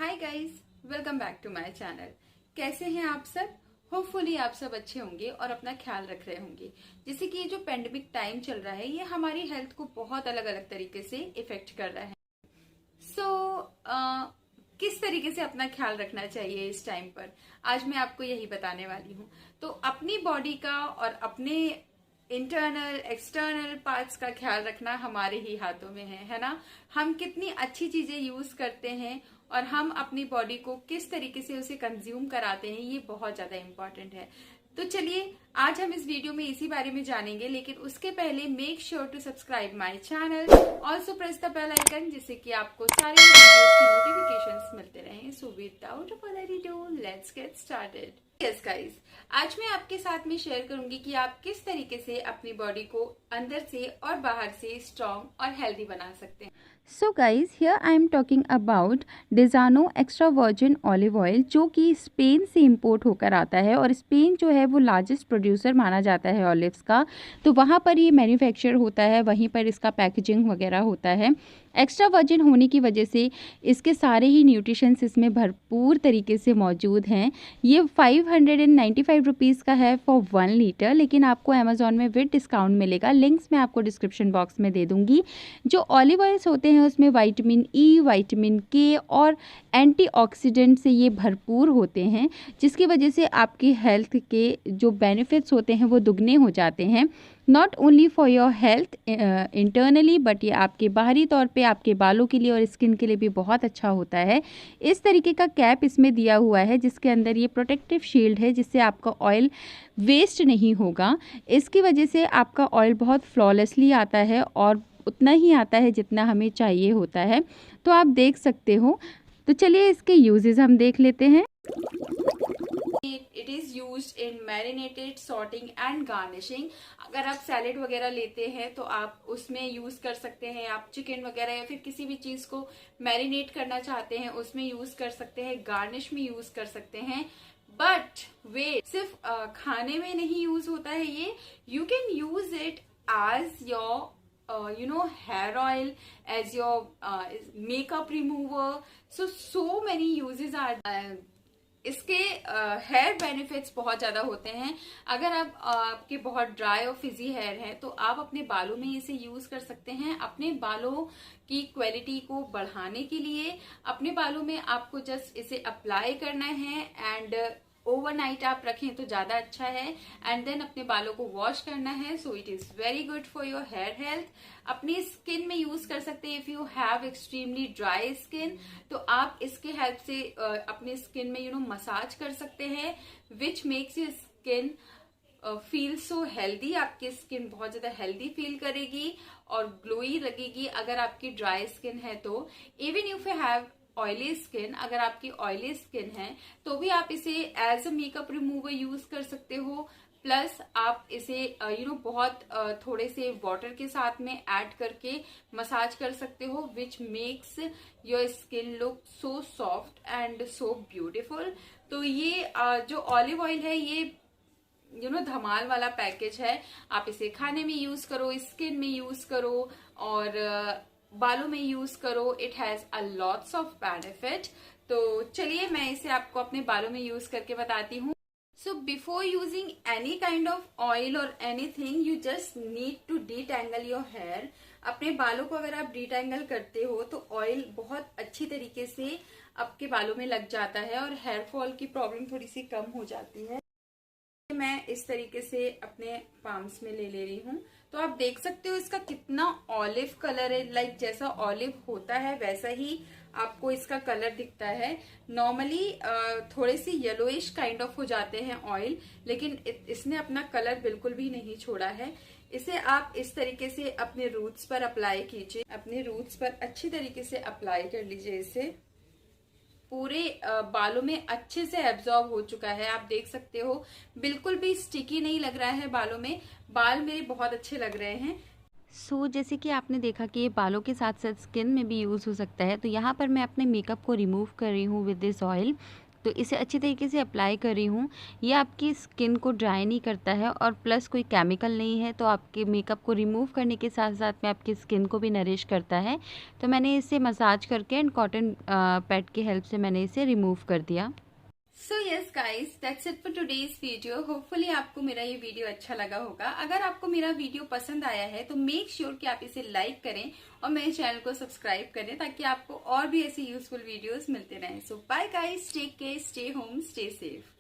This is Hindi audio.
Hi guys, welcome back to my channel. कैसे हैं आप सब? होपफुली आप सब अच्छे होंगे और अपना ख्याल रख रहे होंगे। जैसे कि ये जो पेंडेमिक टाइम चल रहा है ये हमारी हेल्थ को बहुत अलग अलग तरीके से इफेक्ट कर रहा है। किस तरीके से अपना ख्याल रखना चाहिए इस टाइम पर, आज मैं आपको यही बताने वाली हूँ। तो अपनी बॉडी का और अपने इंटरनल एक्सटर्नल पार्ट्स का ख्याल रखना हमारे ही हाथों में है ना। हम कितनी अच्छी चीजें यूज करते हैं और हम अपनी बॉडी को किस तरीके से उसे कंज्यूम कराते हैं, ये बहुत ज्यादा इम्पोर्टेंट है। तो चलिए आज हम इस वीडियो में इसी बारे में जानेंगे, लेकिन उसके पहले make sure to subscribe my channel, also press the bell icon, जिससे कि आपको सारे वीडियोस की नोटिफिकेशंस मिलते रहें। So without further ado let's get started. Yes guys, आज मैं आपके साथ में शेयर करूंगी कि आप किस तरीके से अपनी बॉडी को अंदर से और बाहर से स्ट्रॉन्ग और हेल्दी बना सकते हैं। So guys here I am talking about Disano extra virgin olive oil, जो कि स्पेन से इंपोर्ट होकर आता है और स्पेन जो है वो लार्जेस्ट प्रोड्यूसर माना जाता है ऑलिव्स का। तो वहाँ पर ये मैन्युफैक्चर होता है, वहीं पर इसका पैकेजिंग वगैरह होता है। एक्स्ट्रा वर्जिन होने की वजह से इसके सारे ही न्यूट्रिशंस इसमें भरपूर तरीके से मौजूद हैं। ये 595 रुपीज़ का है फॉर 1 लीटर, लेकिन आपको अमेज़ॉन में विद डिस्काउंट मिलेगा। लिंक्स मैं आपको डिस्क्रिप्शन बॉक्स में दे दूँगी। जो ऑलिव ऑयल्स होते हैं उसमें विटामिन ई, विटामिन के और एंटीऑक्सीडेंट से ये भरपूर होते हैं, जिसकी वजह से आपकी हेल्थ के जो बेनिफिट्स होते हैं वो दुगने हो जाते हैं। Not only for your health internally, but ये आपके बाहरी तौर पे आपके बालों के लिए और स्किन के लिए भी बहुत अच्छा होता है। इस तरीके का कैप इसमें दिया हुआ है जिसके अंदर ये प्रोटेक्टिव शील्ड है, जिससे आपका ऑयल वेस्ट नहीं होगा। इसकी वजह से आपका ऑयल बहुत फ्लॉलेसली आता है और उतना ही आता है जितना हमें चाहिए होता है। तो आप देख सकते हो। तो चलिए इसके यूजेस हम देख लेते हैं। It is used in marinated, sorting and garnishing. अगर आप सैलेड वगैरह लेते हैं तो आप उसमें यूज कर सकते हैं। आप चिकन वगैरह या फिर किसी भी चीज को मैरिनेट करना चाहते हैं उसमें यूज कर सकते हैं, गार्निश में यूज कर सकते हैं। बट वे सिर्फ खाने में नहीं यूज होता है ये। You can use it as your hair oil, as your makeup remover. So many uses are इसके हेयर बेनिफिट्स बहुत ज़्यादा होते हैं। अगर आपके बहुत ड्राई और फिजी हेयर है तो आप अपने बालों में इसे यूज़ कर सकते हैं, अपने बालों की क्वालिटी को बढ़ाने के लिए। अपने बालों में आपको जस्ट इसे अप्लाई करना है एंड ओवरनाइट आप रखें तो ज्यादा अच्छा है, एंड देन अपने बालों को वॉश करना है। So it is very good for your hair health. अपनी स्किन में यूज कर सकते हैं। If you have extremely dry skin तो आप इसके हेल्प से अपनी स्किन में मसाज कर सकते हैं, which makes your skin feel so healthy. आपकी स्किन बहुत ज्यादा हेल्दी फील करेगी और ग्लोई लगेगी। अगर आपकी ड्राई स्किन है तो even if you have oily skin, अगर आपकी ऑयली स्किन है तो भी आप इसे as a makeup remover use कर सकते हो। प्लस आप इसे बहुत थोड़े से वाटर के साथ में ऐड करके मसाज कर सकते हो, which makes your skin look so soft and so beautiful. तो ये जो ऑलिव ऑयल है ये धमाल वाला पैकेज है। आप इसे खाने में यूज करो, स्किन में यूज करो और बालों में यूज करो। It has a lots of benefit. तो चलिए मैं इसे आपको अपने बालों में यूज करके बताती हूँ। So before using any kind of oil और anything, you just need to detangle your hair. अपने बालों को अगर आप डिटेंगल करते हो तो ऑयल बहुत अच्छी तरीके से आपके बालों में लग जाता है और हेयर फॉल की प्रॉब्लम थोड़ी सी कम हो जाती है। मैं इस तरीके से अपने पाम्स में ले रही हूँ। तो आप देख सकते हो इसका कितना ऑलिव कलर है। लाइक जैसा ऑलिव होता है वैसा ही आपको इसका कलर दिखता है। नॉर्मली थोड़े सी येलोइश काइंड ऑफ हो जाते हैं ऑयल, लेकिन इसने अपना कलर बिल्कुल भी नहीं छोड़ा है। इसे आप इस तरीके से अपने रूट्स पर अप्लाई कीजिए। अपने रूट्स पर अच्छी तरीके से अप्लाई कर लीजिए। इसे पूरे बालों में अच्छे से एब्जॉर्ब हो चुका है। आप देख सकते हो बिल्कुल भी स्टिकी नहीं लग रहा है बालों में। बाल मेरे बहुत अच्छे लग रहे हैं। जैसे कि आपने देखा कि ये बालों के साथ साथ स्किन में भी यूज़ हो सकता है। तो यहाँ पर मैं अपने मेकअप को रिमूव कर रही हूँ विद दिस ऑयल। तो इसे अच्छी तरीके से अप्लाई कर रही हूँ। ये आपकी स्किन को ड्राई नहीं करता है और प्लस कोई केमिकल नहीं है, तो आपके मेकअप को रिमूव करने के साथ साथ में आपकी स्किन को भी नरिश करता है। तो मैंने इसे मसाज करके एंड कॉटन पैड की हेल्प से मैंने इसे रिमूव कर दिया। So yes guys, that's it for today's video. Hopefully आपको मेरा ये वीडियो अच्छा लगा होगा। अगर आपको मेरा वीडियो पसंद आया है तो मेक श्योर कि आप इसे लाइक करें और मेरे चैनल को सब्सक्राइब करें, ताकि आपको और भी ऐसी यूजफुल वीडियोस मिलते रहें। So bye guys, take care, stay home, stay safe.